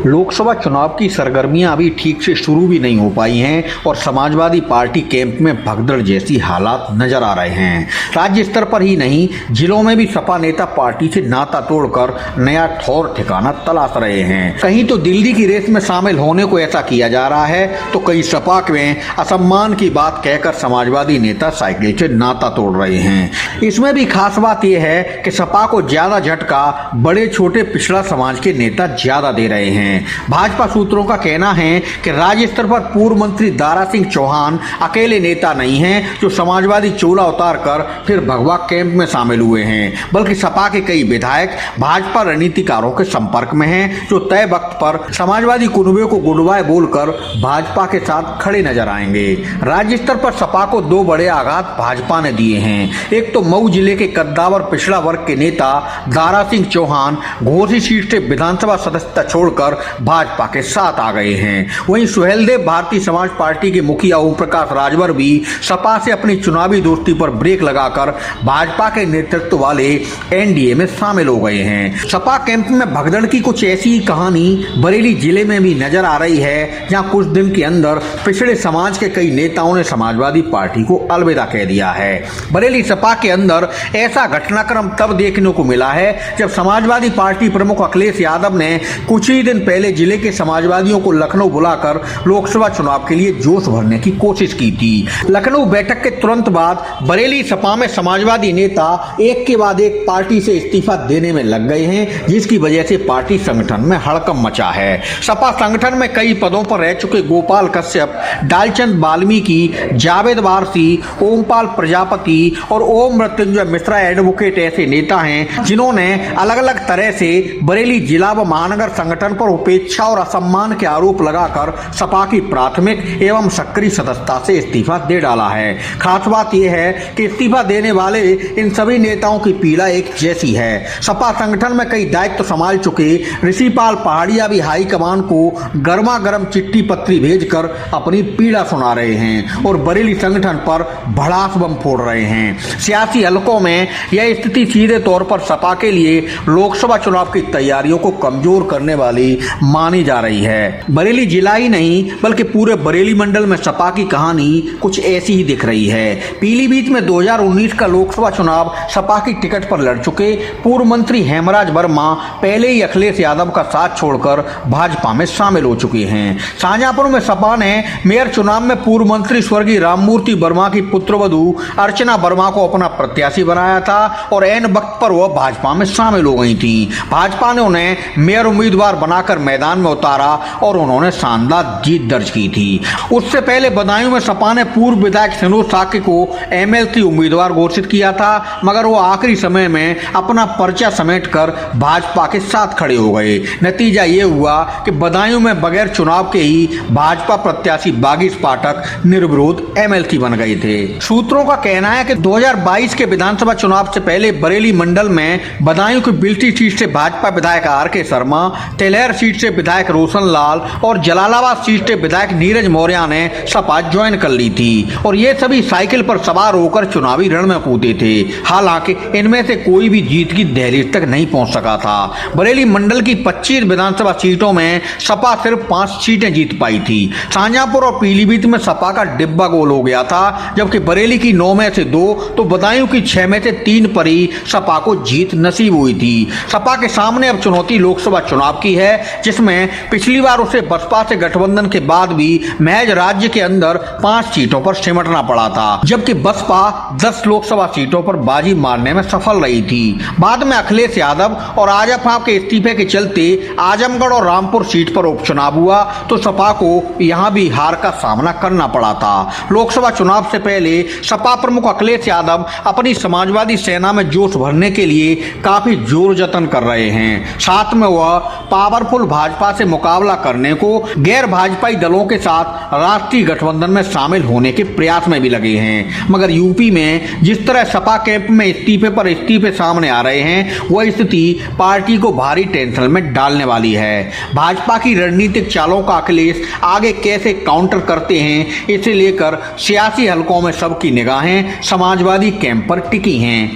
लोकसभा चुनाव की सरगर्मियां अभी ठीक से शुरू भी नहीं हो पाई हैं और समाजवादी पार्टी कैंप में भगदड़ जैसी हालात नजर आ रहे हैं। राज्य स्तर पर ही नहीं, जिलों में भी सपा नेता पार्टी से नाता तोड़कर नया ठौर ठिकाना तलाश रहे हैं। कहीं तो दिल्ली की रेस में शामिल होने को ऐसा किया जा रहा है, तो कई सपा में असम्मान की बात कहकर समाजवादी नेता साइकिल से नाता तोड़ रहे हैं। इसमें भी खास बात यह है कि सपा को ज्यादा झटका बड़े छोटे पिछड़ा समाज के नेता ज्यादा दे रहे हैं। भाजपा सूत्रों का कहना है कि राज्य स्तर पर पूर्व मंत्री दारा सिंह चौहान अकेले नेता नहीं हैं जो समाजवादी चोला उतार कर फिर भगवा कैंप में शामिल हुए हैं, बल्कि सपा के कई विधायक भाजपा रणनीतिकारों के संपर्क में हैं जो तय वक्त पर समाजवादी कुनबे को गुड बाय बोलकर भाजपा के साथ खड़े नजर आएंगे। राज्य स्तर पर सपा को दो बड़े आघात भाजपा ने दिए हैं। एक तो मऊ जिले के कद्दावर पिछड़ा वर्ग के नेता दारा सिंह चौहान घोसी सीट से विधानसभा सदस्यता छोड़कर भाजपा के साथ आ गए हैं। वहीं सुहेलदेव भारतीय समाज पार्टी के मुखिया ओम प्रकाश राजभर भी सपा से अपनी चुनावी दोस्ती पर ब्रेक लगाकर भाजपा के नेतृत्व वाले एनडीए में शामिल हो गए हैं। सपा कैंप में भगदड़ की कुछ ऐसी कहानी बरेली जिले में भी नजर आ रही है, जहां कुछ दिन के अंदर पिछड़े समाज के कई नेताओं ने समाजवादी पार्टी को अलविदा कह दिया है। बरेली सपा के अंदर ऐसा घटनाक्रम तब देखने को मिला है जब समाजवादी पार्टी प्रमुख अखिलेश यादव ने कुछ ही दिन पहले जिले के समाजवादियों को लखनऊ बुलाकर लोकसभा चुनाव के लिए जोश भरने की कोशिश की थी। लखनऊ बैठक के तुरंत बाद बरेली सपा में समाजवादी नेता एक के बाद एक पार्टी से इस्तीफा देने में लग गए हैं, जिसकी वजह से पार्टी संगठन में हड़कंप मचा है। सपा संगठन में कई पदों पर रह चुके गोपाल कश्यप, डालचंद वाल्मीकि, जावेद वारसी, ओमपाल प्रजापति और ओम मृत्युंजय मिश्रा एडवोकेट ऐसे नेता हैं जिन्होंने अलग अलग तरह से बरेली जिला व महानगर संगठन पर उपेक्षा और असम्मान के आरोप लगाकर सपा की प्राथमिक एवं सक्रिय सदस्यता से इस्तीफा दे डाला है। खास बात यह है कि इस्तीफा देने वाले इन सभी नेताओं की पीड़ा एक जैसी है। सपा संगठन में कई दायित्व संभाल चुके ऋषिपाल पहाड़िया भी हाईकमान को गर्मा गर्म चिट्ठी पत्री भेजकर अपनी पीड़ा सुना रहे हैं और बरेली संगठन पर भड़ास बम फोड़ रहे हैं। सियासी हलकों में यह स्थिति सीधे तौर पर सपा के लिए लोकसभा चुनाव की तैयारियों को कमजोर करने वाली मानी जा रही है। बरेली जिला ही नहीं बल्कि पूरे बरेली मंडल में सपा की कहानी कुछ ऐसी ही दिख रही है। पीलीभीत में 2019 का लोकसभा चुनाव सपा की टिकट पर लड़ चुके पूर्व मंत्री हेमराज वर्मा पहले ही अखिलेश यादव का साथ छोड़कर भाजपा में शामिल हो चुके हैं। शाहजहांपुर में सपा ने मेयर चुनाव में पूर्व मंत्री स्वर्गीय राममूर्ति वर्मा की पुत्रवधू अर्चना वर्मा को अपना प्रत्याशी बनाया था और ऐन वक्त पर वह भाजपा में शामिल हो गई थी। भाजपा ने उन्हें मेयर उम्मीदवार बनाकर मैदान में उतारा और उन्होंने शानदार जीत दर्ज की थी। उससे पहले बदायूं में सपा ने पूर्व विधायक सिनोज साकी को एमएलसी उम्मीदवार घोषित किया था, मगर वो आखिरी समय में अपना पर्चा समेटकर भाजपा के साथ खड़े हो गए। नतीजा ये हुआ कि बदायूं में बगैर चुनाव के ही भाजपा प्रत्याशी बागीश पाठक निर्विरोध एमएलसी बन गए थे। सूत्रों का कहना है कि 2022 के विधानसभा चुनाव से पहले बरेली मंडल में बदायूं की बिल्टी सीट से भाजपा विधायक आर.के. शर्मा, तेलहर सीट से विधायक रोशन लाल और जलालाबाद सीट से विधायक नीरज मौर्य ने सपा ज्वाइन कर ली थी और ये सभी साइकिल पर सवार होकर चुनावी रण में कूदे थे। हालांकि इनमें से कोई भी जीत की दहलीज तक नहीं पहुंच सका था। बरेली मंडल की 25 विधानसभा सीटों में सपा सिर्फ 5 सीटें जीत पाई थी। शाहजहांपुर और पीलीभीत में सपा का डिब्बा गोल हो गया था, जबकि बरेली की 9 में से 2 तो बदायूं की 6 में से 3 पर ही सपा को जीत नसीब हुई थी। सपा के सामने अब चुनौती लोकसभा चुनाव की है, जिसमें पिछली बार उसे बसपा से गठबंधन के बाद भी महज राज्य के अंदर 5 सीटों पर सिमटना पड़ा था, जबकि बसपा 10 लोकसभा सीटों पर बाजी मारने में सफल रही थी। बाद में अखिलेश यादव और आजपा के इस्तीफे के चलते आजमगढ़ और रामपुर सीट पर उपचुनाव हुआ तो सपा को यहां भी हार का सामना करना पड़ा था। लोकसभा चुनाव से पहले सपा प्रमुख अखिलेश यादव अपनी समाजवादी सेना में जोश भरने के लिए काफी जोर जतन कर रहे हैं। साथ में वह पावरफुल भाजपा से मुकाबला करने को गैर भाजपाई दलों के साथ राष्ट्रीय गठबंधन में शामिल होने के प्रयास में भी लगे हैं। मगर यूपी में जिस तरह सपा कैंप में इस्तीफे पर इस्तीफे सामने आ रहे हैं, वह स्थिति पार्टी को भारी टेंशन में डालने वाली है। भाजपा की रणनीतिक चालों का अखिलेश आगे कैसे काउंटर करते हैं, इसे लेकर सियासी हलकों में सबकी निगाहें समाजवादी कैंप पर टिकी हैं।